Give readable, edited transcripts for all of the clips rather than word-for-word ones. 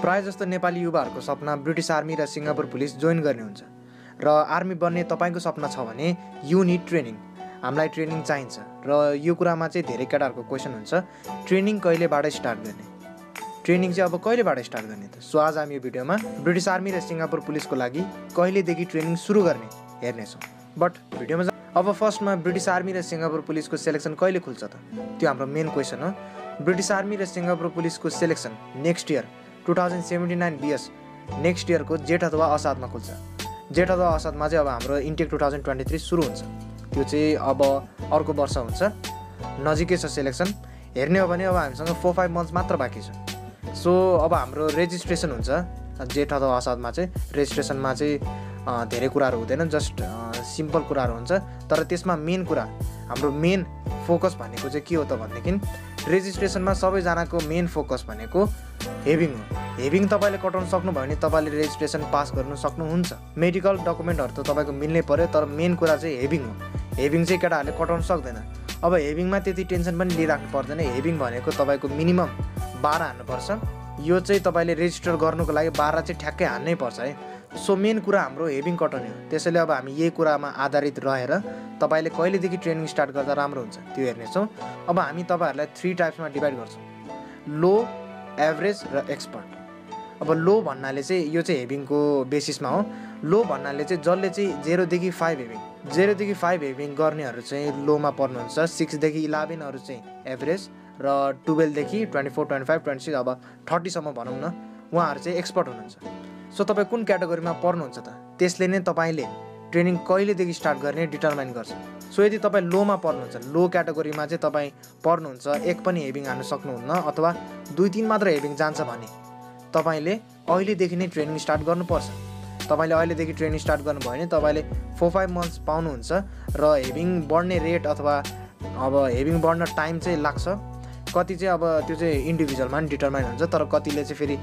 प्राय जस्तो नेपाली युवाहरूको सपना ब्रिटिस आर्मी र सिङ्गापुर पुलिस जोइन गर्ने हुन्छ र आर्मी बन्ने तपाईँको सपना छ भने यु निड ट्रेनिङ। हामीलाई ट्रेनिङ चाहिन्छ र यो कुरामा चाहिँ धेरै केटाहरूको क्वेसन हुन्छ, ट्रेनिङ कहिलेबाट स्टार्ट गर्ने, ट्रेनिङ चाहिँ अब कहिलेबाट स्टार्ट गर्ने त। सो आज हामी यो भिडियोमा ब्रिटिस आर्मी र सिङ्गापुर पुलिसको लागि कहिलेदेखि ट्रेनिङ सुरु गर्ने हेर्नेछौँ। बट भिडियोमा अब फर्स्टमा ब्रिटिस आर्मी र सिङ्गापुर पुलिसको सेलेक्सन कहिले खुल्छ त, त्यो हाम्रो मेन क्वेसन हो। ब्रिटिस आर्मी र सिङ्गापुर पुलिसको selection next year 2079 BS next इयरको जेठ अथवा असादमा खुल्छ। जेठ अथवा असादमा चाहिँ अब हाम्रो इन्टेक 2023 सुरु हुन्छ, त्यो चाहिँ अब अर्को वर्ष हुन्छ। नजिकै छ सेलेक्सन। हेर्ने हो भने अब हामीसँग 4-5 मन्थ्स मात्र बाँकी छ। सो अब हाम्रो रेजिस्ट्रेसन हुन्छ जेठ अथवा असादमा चाहिँ। रेजिस्ट्रेसनमा चाहिँ धेरै कुराहरू हुँदैन, जस्ट सिम्पल कुराहरू हुन्छ। तर त्यसमा मेन कुरा, हाम्रो मेन फोकस भनेको चाहिँ के हो त भनेदेखि रेजिस्ट्रेसनमा सबैजनाको मेन फोकस भनेको हेभिङ हो। हेभिङ तपाईँले कटाउन सक्नुभयो भने तपाईँले रेजिस्ट्रेसन पास गर्नु सक्नुहुन्छ। मेडिकल डकुमेन्टहरू त तपाईँको मिल्नै पर्यो, तर मेन कुरा चाहिँ हेभिङ हो। हेभिङ चाहिँ केटाहरूले कटाउन सक्दैन। अब हेभिङमा त्यति टेन्सन पनि लिइराख्नु पर्दैन। हेभिङ भनेको तपाईँको मिनिमम 12 हान्नुपर्छ। यो चाहिँ तपाईँले रेजिस्टर गर्नुको लागि 12 चाहिँ ठ्याक्कै हान्नै पर्छ है। सो मेन कुरा हाम्रो हेभिङ कटाउने हो। त्यसैले अब हामी यही कुरामा आधारित रहेर तपाईँले कहिलेदेखि ट्रेनिङ स्टार्ट गर्दा राम्रो हुन्छ त्यो हेर्नेछौँ। अब हामी तपाईँहरूलाई 3 टाइप्समा डिभाइड गर्छौँ, लो, एभरेज र एक्सपर्ट। अब लो भन्नाले चाहिँ यो चाहिँ हेभिङको बेसिसमा हो। लो भन्नाले चाहिँ जसले चाहिँ 0 देखि 5 हेभिङ, 0 देखि 5 हेभिङ गर्नेहरू चाहिँ लोमा पर्नुहुन्छ। 6 देखि 11हरू चाहिँ एभरेज र 12 देखि 24, 25, 26 अब 30 सम्म भनौँ न, उहाँहरू चाहिँ एक्सपर्ट हुनुहुन्छ। सो तपाईँ कुन क्याटेगोरीमा पर्नुहुन्छ त, त्यसले नै तपाईँले ट्रेनिङ कहिलेदेखि स्टार्ट गर्ने डिटरमाइन गर्छ। सो यदि तपाईँ लोमा पर्नुहुन्छ, लो क्याटेगोरीमा चाहिँ तपाईँ पर्नुहुन्छ, एक पनि हेभिङ हान्नु सक्नुहुन्न अथवा 2-3 मात्र हेभिङ जान्छ भने तपाईँले अहिलेदेखि नै ट्रेनिङ स्टार्ट गर्नुपर्छ। तपाईँले अहिलेदेखि ट्रेनिङ स्टार्ट गर्नुभयो भने तपाईँले 4-5 मन्थ्स पाउनुहुन्छ र हेभिङ बढ्ने रेट अथवा अब हेभिङ बढ्न टाइम चाहिँ लाग्छ। कति चाहिँ अब त्यो चाहिँ इन्डिभिजुअलमा पनि डिटरमाइन हुन्छ, तर कतिले चाहिँ फेरि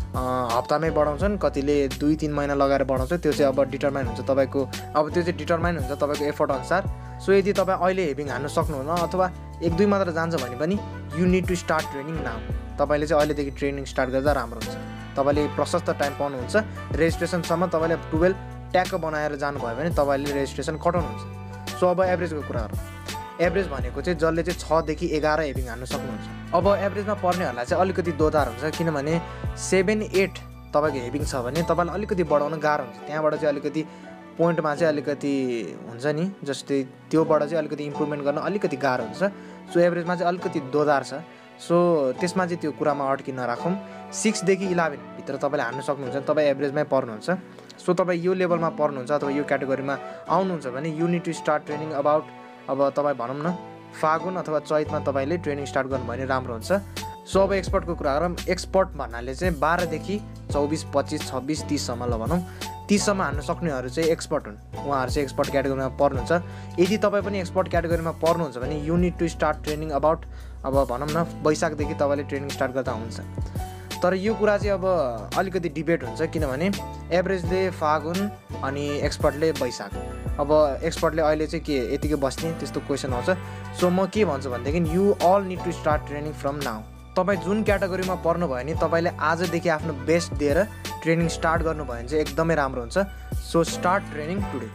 हप्तामै बढाउँछन्, कतिले 2-3 महिना लगाएर बढाउँछ। त्यो चाहिँ अब डिटरमाइन हुन्छ तपाईँको, अब त्यो चाहिँ डिटरमाइन हुन्छ तपाईँको एफर्ट अनुसार। सो यदि तपाईँ अहिले हेभिङ हान्नु सक्नुहुन्न अथवा 1-2 मात्र जान्छ भने पनि you need to start training now. तपाईँले चाहिँ अहिलेदेखि ट्रेनिङ स्टार्ट गर्दा राम्रो हुन्छ। तपाईँले प्रशस्त टाइम पाउनुहुन्छ। रेजिस्ट्रेसनसम्म तपाईँले 12 ट्याक्क बनाएर जानुभयो भने तपाईँले रेजिस्ट्रेसन कटाउनुहुन्छ। सो अब एभरेजको कुरा गरौँ। एभरेज भनेको चाहिँ जसले चाहिँ 6 देखि 11 हेभिङ हान्नु सक्नुहुन्छ। अब एभरेजमा पर्नेहरूलाई चाहिँ अलिकति दोधार हुन्छ, किनभने 7-8 तपाईँको हेभिङ छ भने तपाईँलाई अलिकति बढाउन गाह्रो हुन्छ। त्यहाँबाट चाहिँ अलिकति पोइन्टमा चाहिँ अलिकति हुन्छ नि, जस्तै त्योबाट चाहिँ अलिकति इम्प्रुभमेन्ट गर्न अलिकति गाह्रो हुन्छ। सो एभरेजमा चाहिँ अलिकति दोधार छ। सो त्यसमा चाहिँ त्यो कुरामा अड्की नराखौँ। 6 देखि 11 भित्र तपाईँले हान्नु सक्नुहुन्छ, तपाईँ एभरेजमै पर्नुहुन्छ। सो तपाईँ यो लेभलमा पर्नुहुन्छ अथवा यो क्याटेगोरीमा आउनुहुन्छ भने you need to start training about, अब तपाईँ भनौँ न फागुन अथवा चैतमा तपाईँले ट्रेनिङ स्टार्ट गर्नुभयो भने राम्रो हुन्छ। सो अब एक्सपर्टको कुरा गरौँ। एक्सपर्ट भन्नाले चाहिँ 12 देखि 24, 25, 26, 30 सम्म ल भनौँ, 30 सम्म हान्नु सक्नेहरू चाहिँ एक्सपर्ट हुन्। उहाँहरू चाहिँ एक्सपर्ट क्याटेगोरीमा पर्नुहुन्छ। यदि तपाईँ पनि एक्सपर्ट क्याटेगोरीमा पर्नुहुन्छ भने you need to start training about, अब भनौँ न वैशाखदेखि तपाईँले ट्रेनिङ स्टार्ट गर्दा हुन्छ। तर यो कुरा चाहिँ अब अलिकति डिबेट हुन्छ, किनभने एभरेजले फागुन अनि एक्सपर्टले वैशाख। अब एक्सपर्टले अहिले चाहिँ के यतिकै बस्ने त्यस्तो क्वेसन आउँछ। सो म के भन्छु भनेदेखि you all need to start training from now. तपाईँ जुन क्याटेगोरीमा पर्नुभयो भने तपाईँले आजदेखि आफ्नो बेस्ट दिएर ट्रेनिङ स्टार्ट गर्नुभयो भने चाहिँ एकदमै राम्रो हुन्छ। So start training today.